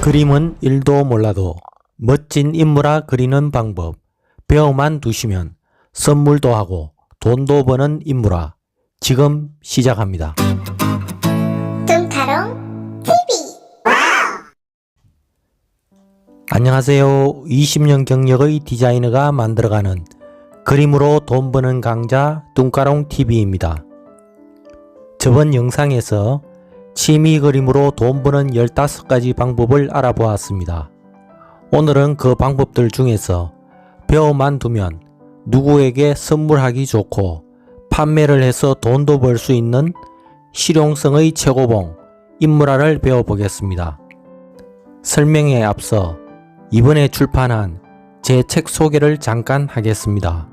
그림은 1도 몰라도 멋진 인물아 그리는 방법 배워만 두시면 선물도 하고 돈도 버는 인물아 지금 시작합니다. 뚱카롱 TV. 안녕하세요. 20년 경력의 디자이너가 만들어가는 그림으로 돈 버는 강좌 뚱카롱 TV입니다. 저번 영상에서 취미 그림으로 돈 버는 15가지 방법을 알아보았습니다. 오늘은 그 방법들 중에서 배워만 두면 누구에게 선물하기 좋고 판매를 해서 돈도 벌 수 있는 실용성의 최고봉 인물화를 배워보겠습니다. 설명에 앞서 이번에 출판한 제 책 소개를 잠깐 하겠습니다.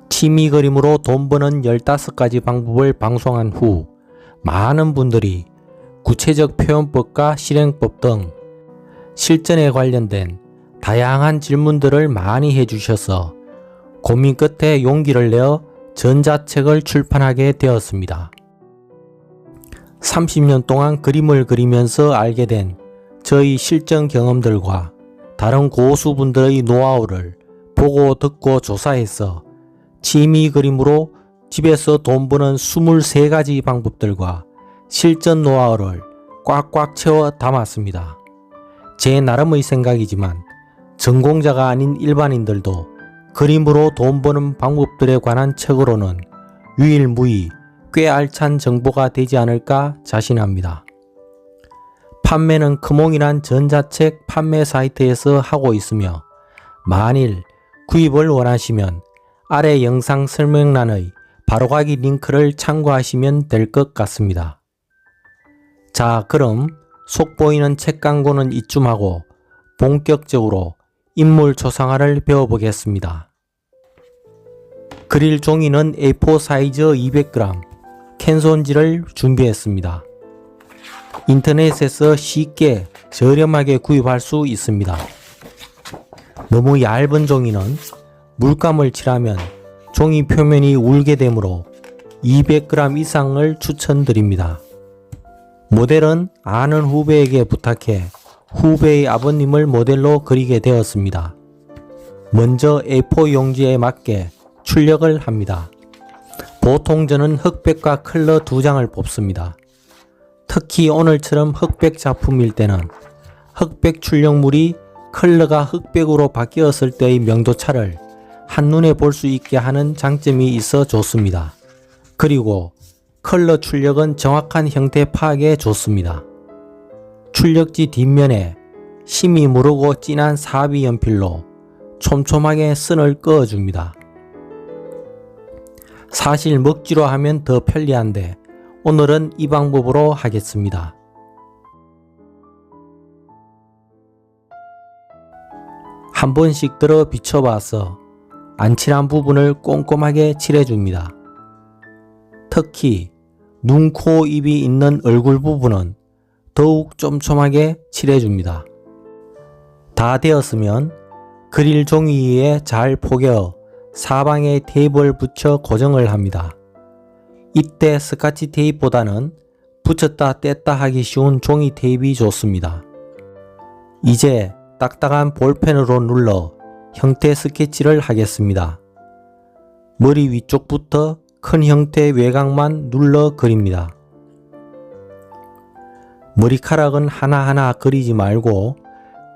취미 그림으로 돈 버는 15가지 방법을 방송한 후 많은 분들이 구체적 표현법과 실행법 등 실전에 관련된 다양한 질문들을 많이 해주셔서 고민 끝에 용기를 내어 전자책을 출판하게 되었습니다. 30년 동안 그림을 그리면서 알게 된 저희 실전 경험들과 다른 고수분들의 노하우를 보고 듣고 조사해서 취미 그림으로 집에서 돈 버는 23가지 방법들과 실전 노하우를 꽉꽉 채워 담았습니다. 제 나름의 생각이지만 전공자가 아닌 일반인들도 그림으로 돈 버는 방법들에 관한 책으로는 유일무이 꽤 알찬 정보가 되지 않을까 자신합니다. 판매는 크몽이란 전자책 판매 사이트에서 하고 있으며 만일 구입을 원하시면 아래 영상 설명란의 바로가기 링크를 참고하시면 될 것 같습니다. 자, 그럼 속 보이는 책 광고는 이쯤 하고 본격적으로 인물 초상화를 배워보겠습니다. 그릴 종이는 A4 사이즈 200g 캔손지를 준비했습니다. 인터넷에서 쉽게 저렴하게 구입할 수 있습니다. 너무 얇은 종이는 물감을 칠하면 종이 표면이 울게 되므로 200g 이상을 추천드립니다. 모델은 아는 후배에게 부탁해 후배의 아버님을 모델로 그리게 되었습니다. 먼저 A4 용지에 맞게 출력을 합니다. 보통 저는 흑백과 컬러 2장을 뽑습니다. 특히 오늘처럼 흑백 작품일 때는 흑백 출력물이 컬러가 흑백으로 바뀌었을 때의 명도차를 한눈에 볼 수 있게 하는 장점이 있어 좋습니다. 그리고 컬러 출력은 정확한 형태 파악에 좋습니다. 출력지 뒷면에 심이 무르고 진한 사비 연필로 촘촘하게 선을 그어줍니다. 사실 먹지로 하면 더 편리한데 오늘은 이 방법으로 하겠습니다. 한 번씩 들어 비춰봐서 안 칠한 부분을 꼼꼼하게 칠해줍니다. 특히 눈, 코, 입이 있는 얼굴 부분은 더욱 촘촘하게 칠해줍니다. 다 되었으면 그릴 종이 위에 잘 포개어 사방에 테이프를 붙여 고정을 합니다. 이때 스카치 테이프보다는 붙였다 뗐다 하기 쉬운 종이 테이프가 좋습니다. 이제 딱딱한 볼펜으로 눌러 형태 스케치를 하겠습니다. 머리 위쪽부터 큰 형태의 외곽만 눌러 그립니다. 머리카락은 하나하나 그리지 말고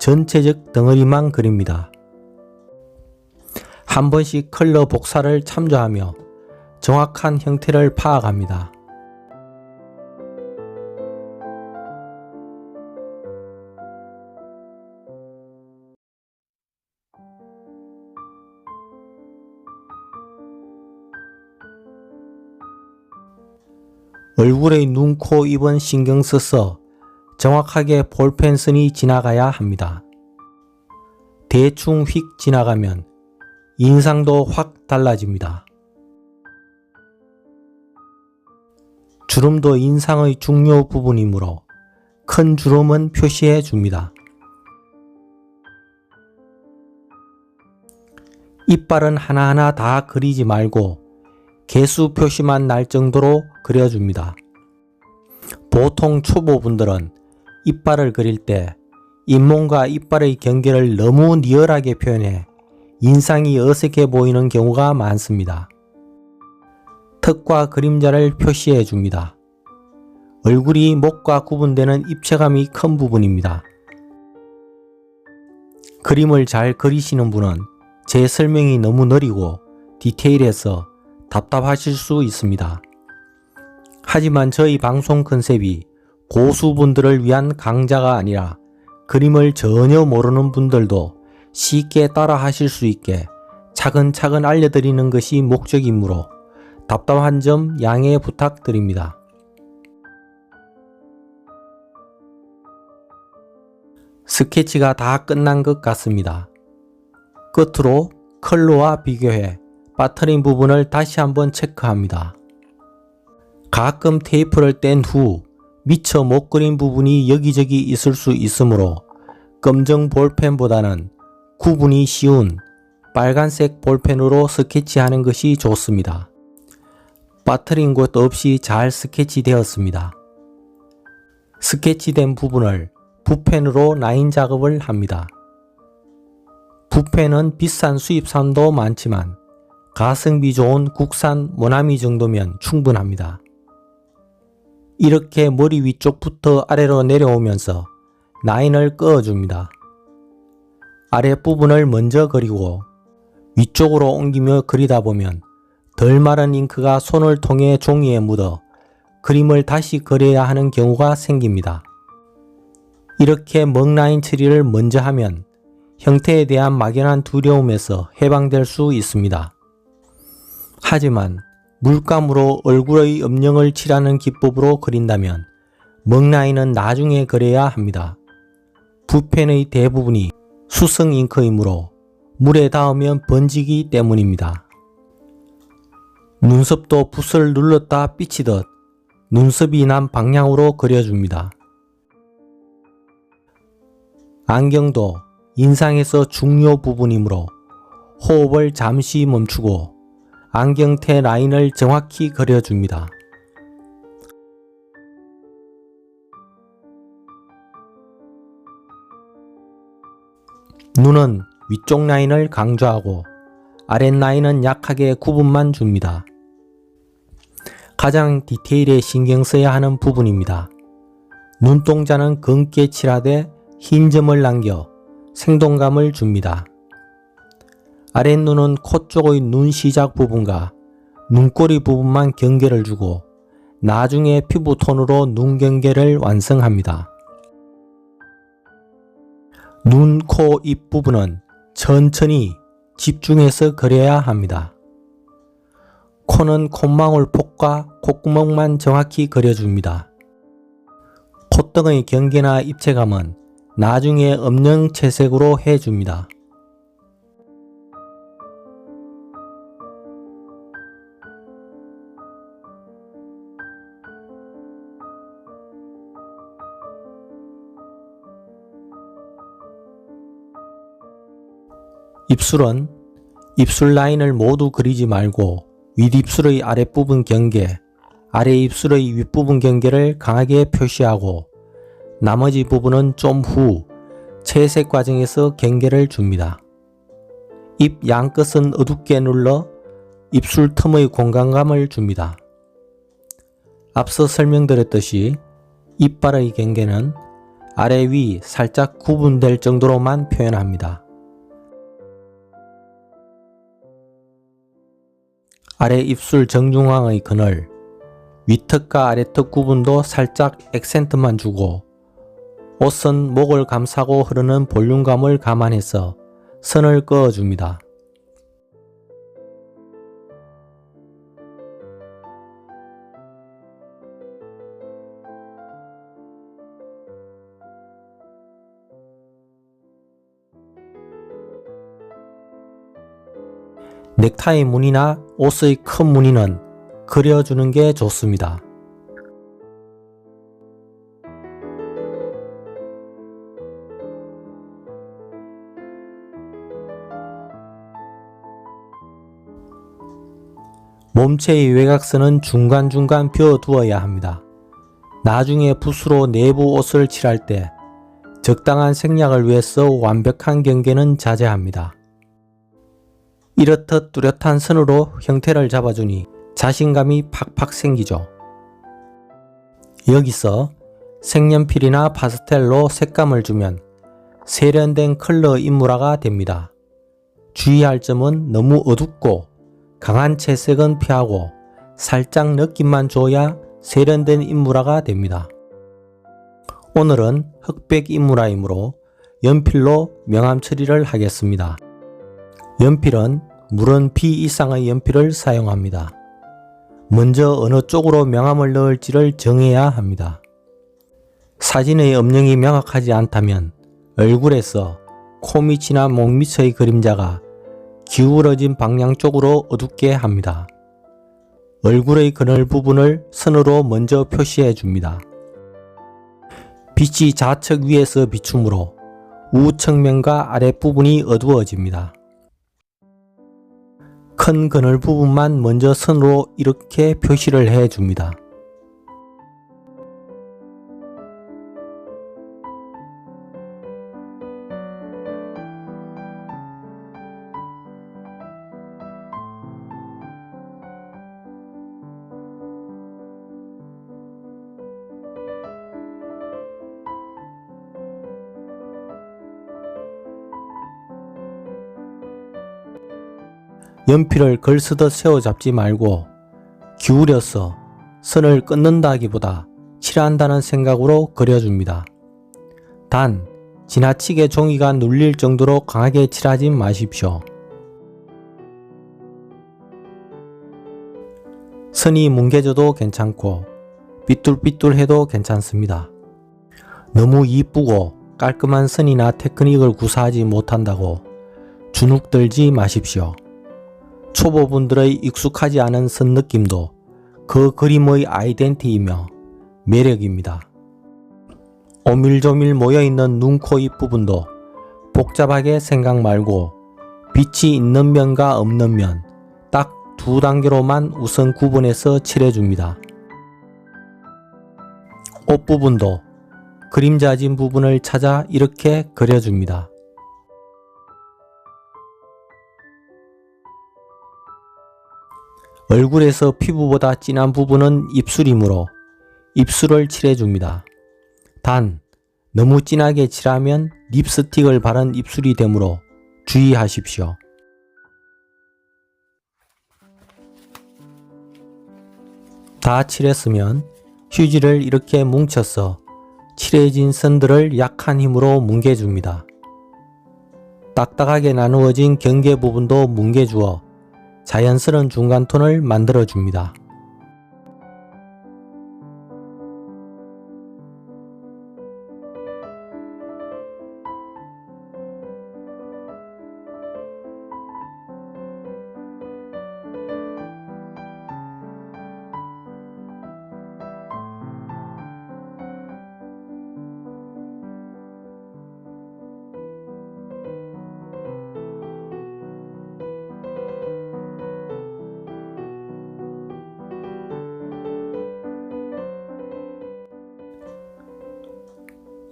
전체적 덩어리만 그립니다. 한 번씩 컬러 복사를 참조하며 정확한 형태를 파악합니다. 얼굴의 눈, 코, 입은 신경 써서 정확하게 볼펜선이 지나가야 합니다. 대충 휙 지나가면 인상도 확 달라집니다. 주름도 인상의 중요 부분이므로 큰 주름은 표시해 줍니다. 이빨은 하나하나 다 그리지 말고 개수 표시만 날 정도로 그려줍니다. 보통 초보분들은 이빨을 그릴 때 잇몸과 이빨의 경계를 너무 리얼하게 표현해 인상이 어색해 보이는 경우가 많습니다. 턱과 그림자를 표시해 줍니다. 얼굴이 목과 구분되는 입체감이 큰 부분입니다. 그림을 잘 그리시는 분은 제 설명이 너무 느리고 디테일해서 답답하실 수 있습니다. 하지만 저희 방송 컨셉이 고수분들을 위한 강좌가 아니라 그림을 전혀 모르는 분들도 쉽게 따라 하실 수 있게 차근차근 알려드리는 것이 목적이므로 답답한 점 양해 부탁드립니다. 스케치가 다 끝난 것 같습니다. 끝으로 컬러와 비교해 빠뜨린 부분을 다시 한번 체크합니다. 가끔 테이프를 뗀 후 미처 못 그린 부분이 여기저기 있을 수 있으므로 검정 볼펜보다는 구분이 쉬운 빨간색 볼펜으로 스케치하는 것이 좋습니다. 빠뜨린 곳 없이 잘 스케치되었습니다. 스케치된 부분을 붓펜으로 라인 작업을 합니다. 붓펜은 비싼 수입산도 많지만 가성비 좋은 국산 모나미 정도면 충분합니다. 이렇게 머리 위쪽부터 아래로 내려오면서 라인을 그어줍니다. 아랫부분을 먼저 그리고 위쪽으로 옮기며 그리다 보면 덜 마른 잉크가 손을 통해 종이에 묻어 그림을 다시 그려야 하는 경우가 생깁니다. 이렇게 먹라인 처리를 먼저 하면 형태에 대한 막연한 두려움에서 해방될 수 있습니다. 하지만 물감으로 얼굴의 음영을 칠하는 기법으로 그린다면 먹라인은 나중에 그려야 합니다. 붓펜의 대부분이 수성 잉크이므로 물에 닿으면 번지기 때문입니다. 눈썹도 붓을 눌렀다 삐치듯 눈썹이 난 방향으로 그려줍니다. 안경도 인상에서 중요 부분이므로 호흡을 잠시 멈추고 안경테 라인을 정확히 그려줍니다. 눈은 위쪽 라인을 강조하고 아랫 라인은 약하게 구분만 줍니다. 가장 디테일에 신경 써야 하는 부분입니다. 눈동자는 검게 칠하되 흰 점을 남겨 생동감을 줍니다. 아랫눈은 코 쪽의 눈 시작 부분과 눈꼬리 부분만 경계를 주고 나중에 피부톤으로 눈 경계를 완성합니다. 눈, 코, 입 부분은 천천히 집중해서 그려야 합니다. 코는 콧망울 폭과 콧구멍만 정확히 그려줍니다. 콧등의 경계나 입체감은 나중에 음영 채색으로 해줍니다. 입술은 입술 라인을 모두 그리지 말고 윗입술의 아랫부분 경계, 아래 입술의 윗부분 경계를 강하게 표시하고 나머지 부분은 좀 후 채색 과정에서 경계를 줍니다. 입 양끝은 어둡게 눌러 입술 틈의 공간감을 줍니다. 앞서 설명드렸듯이 이빨의 경계는 아래 위 살짝 구분될 정도로만 표현합니다. 아래 입술 정중앙의 그늘, 위턱과 아래턱 구분도 살짝 액센트만 주고 옷은 목을 감싸고 흐르는 볼륨감을 감안해서 선을 그어줍니다. 넥타이 무늬나 옷의 큰 무늬는 그려주는 게 좋습니다. 몸체의 외곽선은 중간중간 비워두어야 합니다. 나중에 붓으로 내부 옷을 칠할 때 적당한 생략을 위해서 완벽한 경계는 자제합니다. 이렇듯 뚜렷한 선으로 형태를 잡아주니 자신감이 팍팍 생기죠. 여기서 색연필이나 파스텔로 색감을 주면 세련된 컬러 인물화가 됩니다. 주의할 점은 너무 어둡고 강한 채색은 피하고 살짝 느낌만 줘야 세련된 인물화가 됩니다. 오늘은 흑백 인물화이므로 연필로 명암 처리를 하겠습니다. 연필은 무른 B 이상의 연필을 사용합니다. 먼저 어느 쪽으로 명암을 넣을지를 정해야 합니다. 사진의 음영이 명확하지 않다면 얼굴에서 코 밑이나 목 밑의 그림자가 기울어진 방향 쪽으로 어둡게 합니다. 얼굴의 그늘 부분을 선으로 먼저 표시해 줍니다. 빛이 좌측 위에서 비추므로 우측면과 아랫부분이 어두워집니다. 큰 그늘 부분만 먼저 선으로 이렇게 표시를 해 줍니다. 연필을 걸스듯 세워잡지 말고 기울여서 선을 끊는다기보다 칠한다는 생각으로 그려줍니다. 단, 지나치게 종이가 눌릴 정도로 강하게 칠하지 마십시오. 선이 뭉개져도 괜찮고 삐뚤삐뚤해도 괜찮습니다. 너무 이쁘고 깔끔한 선이나 테크닉을 구사하지 못한다고 주눅들지 마십시오. 초보분들의 익숙하지 않은 선 느낌도 그 그림의 아이덴티이며 매력입니다. 오밀조밀 모여있는 눈, 코, 입 부분도 복잡하게 생각 말고 빛이 있는 면과 없는 면 딱 두 단계로만 우선 구분해서 칠해줍니다. 옷 부분도 그림자진 부분을 찾아 이렇게 그려줍니다. 얼굴에서 피부보다 진한 부분은 입술이므로 입술을 칠해줍니다. 단, 너무 진하게 칠하면 립스틱을 바른 입술이 되므로 주의하십시오. 다 칠했으면 휴지를 이렇게 뭉쳐서 칠해진 선들을 약한 힘으로 뭉개줍니다. 딱딱하게 나누어진 경계 부분도 뭉개주어 자연스러운 중간톤을 만들어줍니다.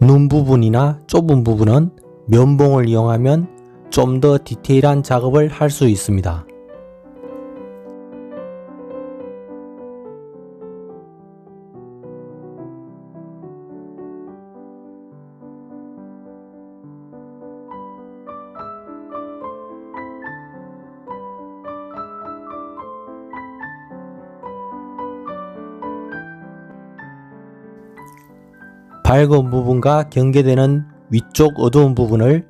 눈 부분이나 좁은 부분은 면봉을 이용하면 좀 더 디테일한 작업을 할 수 있습니다. 밝은 부분과 경계되는 위쪽 어두운 부분을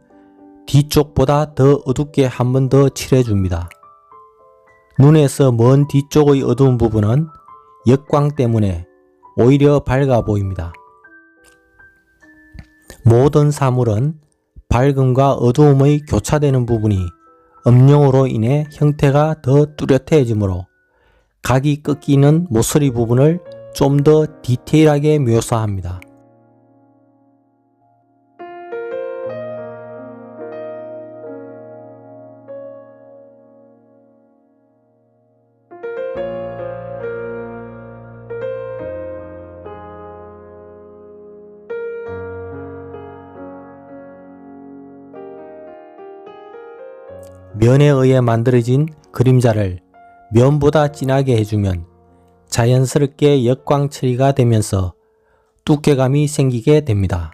뒤쪽보다 더 어둡게 한 번 더 칠해줍니다. 눈에서 먼 뒤쪽의 어두운 부분은 역광 때문에 오히려 밝아 보입니다. 모든 사물은 밝음과 어두움의 교차되는 부분이 음영으로 인해 형태가 더 뚜렷해지므로 각이 꺾이는 모서리 부분을 좀 더 디테일하게 묘사합니다. 면에 의해 만들어진 그림자를 면보다 진하게 해주면 자연스럽게 역광 처리가 되면서 두께감이 생기게 됩니다.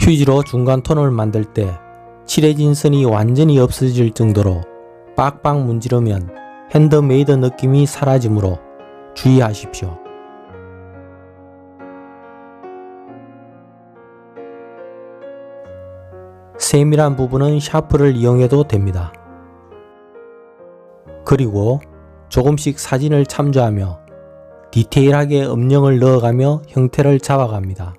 휴지로 중간 톤을 만들 때 칠해진 선이 완전히 없어질 정도로 빡빡 문지르면 핸드메이드 느낌이 사라지므로 주의하십시오. 세밀한 부분은 샤프를 이용해도 됩니다. 그리고 조금씩 사진을 참조하며 디테일하게 음영을 넣어가며 형태를 잡아갑니다.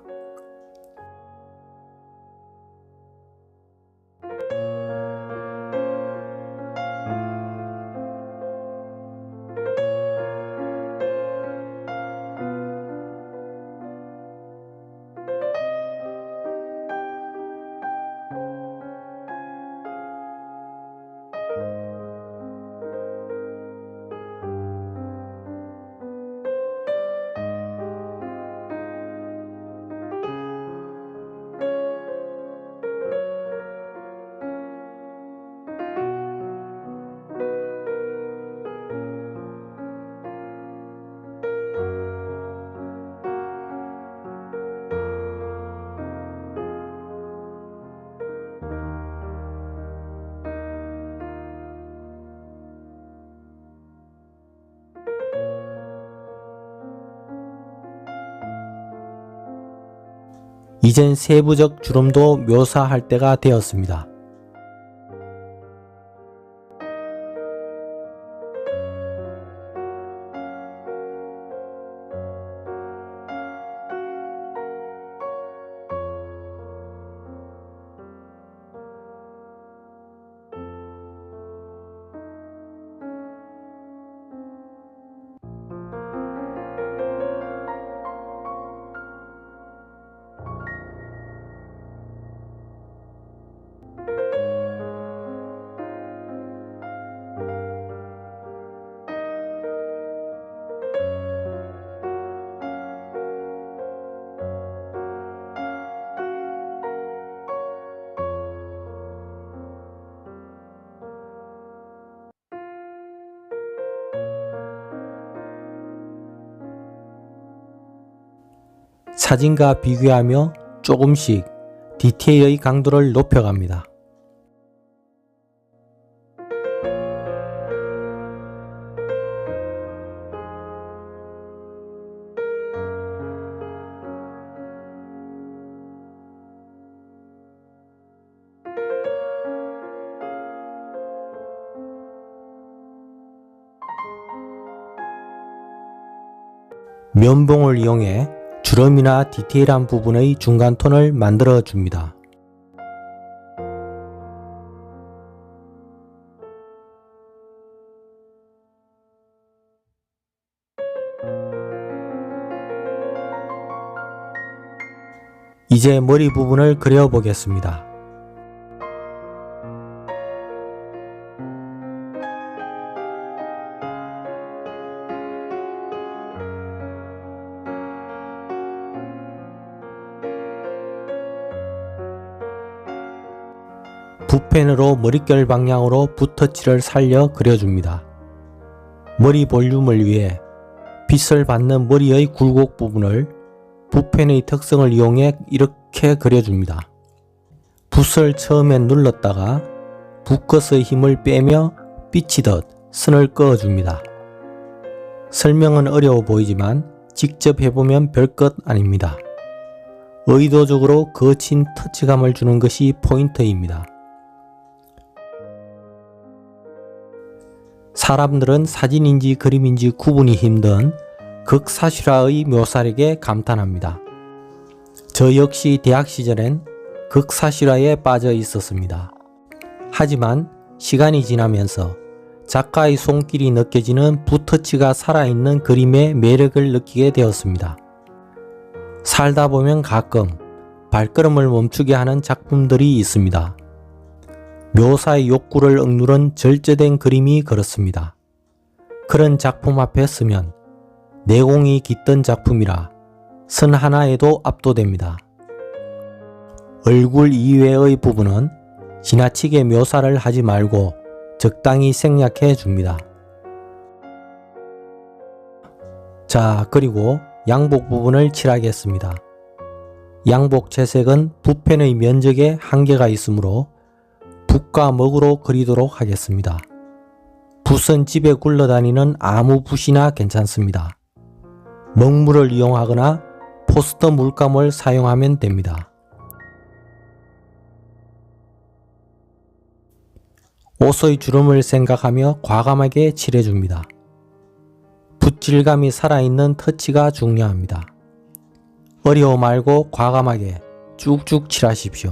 이젠 세부적 주름도 묘사할 때가 되었습니다. 사진과 비교하며 조금씩 디테일의 강도를 높여갑니다. 면봉을 이용해 주름이나 디테일한 부분의 중간 톤을 만들어 줍니다. 이제 머리 부분을 그려 보겠습니다. 붓펜으로 머릿결 방향으로 붓터치를 살려 그려줍니다. 머리 볼륨을 위해 빛을 받는 머리의 굴곡 부분을 붓펜의 특성을 이용해 이렇게 그려줍니다. 붓을 처음엔 눌렀다가 붓끝의 힘을 빼며 삐치듯 선을 그어줍니다. 설명은 어려워 보이지만 직접 해보면 별것 아닙니다. 의도적으로 거친 터치감을 주는 것이 포인트입니다. 사람들은 사진인지 그림인지 구분이 힘든 극사실화의 묘사력에 감탄합니다. 저 역시 대학 시절엔 극사실화에 빠져 있었습니다. 하지만 시간이 지나면서 작가의 손길이 느껴지는 붓터치가 살아있는 그림의 매력을 느끼게 되었습니다. 살다 보면 가끔 발걸음을 멈추게 하는 작품들이 있습니다. 묘사의 욕구를 억누른 절제된 그림이 그렇습니다. 그런 작품 앞에 서면 내공이 깃든 작품이라 선 하나에도 압도됩니다. 얼굴 이외의 부분은 지나치게 묘사를 하지 말고 적당히 생략해 줍니다. 자, 그리고 양복 부분을 칠하겠습니다. 양복 채색은 붓펜의 면적에 한계가 있으므로 붓과 먹으로 그리도록 하겠습니다. 붓은 집에 굴러다니는 아무 붓이나 괜찮습니다. 먹물을 이용하거나 포스터 물감을 사용하면 됩니다. 옷의 주름을 생각하며 과감하게 칠해줍니다. 붓질감이 살아있는 터치가 중요합니다. 어려워 말고 과감하게 쭉쭉 칠하십시오.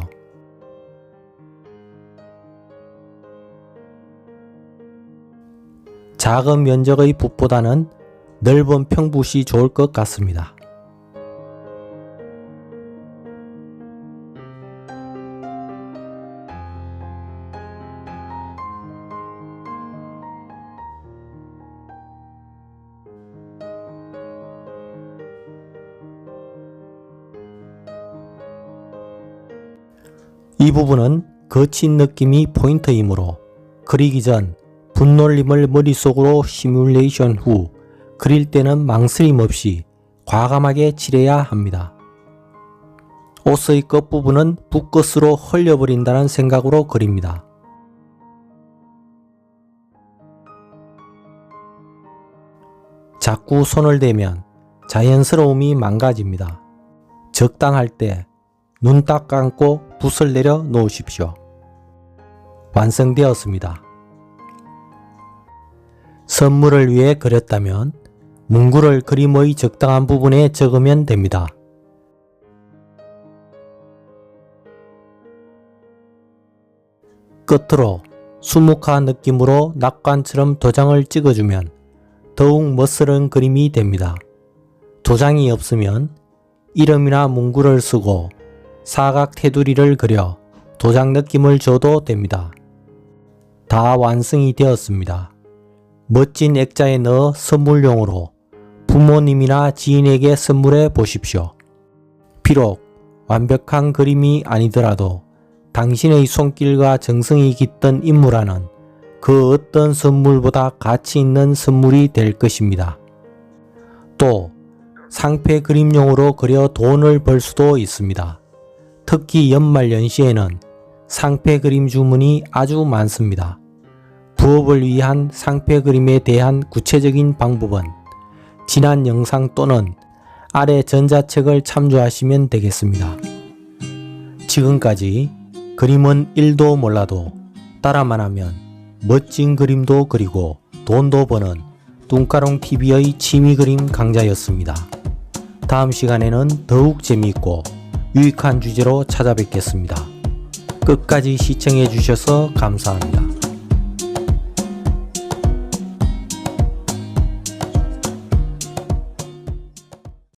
작은 면적의 붓보다는 넓은 평붓이 좋을 것 같습니다. 이 부분은 거친 느낌이 포인트이므로 그리기 전 붓놀림을 머릿속으로 시뮬레이션 후 그릴 때는 망설임 없이 과감하게 칠해야 합니다. 옷의 끝부분은 붓끝으로 흘려버린다는 생각으로 그립니다. 자꾸 손을 대면 자연스러움이 망가집니다. 적당할 때 눈 딱 감고 붓을 내려 놓으십시오. 완성되었습니다. 선물을 위해 그렸다면 문구를 그림의 적당한 부분에 적으면 됩니다. 끝으로 수묵화 느낌으로 낙관처럼 도장을 찍어주면 더욱 멋스러운 그림이 됩니다. 도장이 없으면 이름이나 문구를 쓰고 사각 테두리를 그려 도장 느낌을 줘도 됩니다. 다 완성이 되었습니다. 멋진 액자에 넣어 선물용으로 부모님이나 지인에게 선물해 보십시오. 비록 완벽한 그림이 아니더라도 당신의 손길과 정성이 깃든 인물 하나는 그 어떤 선물보다 가치 있는 선물이 될 것입니다. 또 상패 그림용으로 그려 돈을 벌 수도 있습니다. 특히 연말연시에는 상패 그림 주문이 아주 많습니다. 부업을 위한 상패 그림에 대한 구체적인 방법은 지난 영상 또는 아래 전자책을 참조하시면 되겠습니다. 지금까지 그림은 1도 몰라도 따라만 하면 멋진 그림도 그리고 돈도 버는 뚱까롱TV의 취미그림 강좌였습니다. 다음 시간에는 더욱 재미있고 유익한 주제로 찾아뵙겠습니다. 끝까지 시청해 주셔서 감사합니다.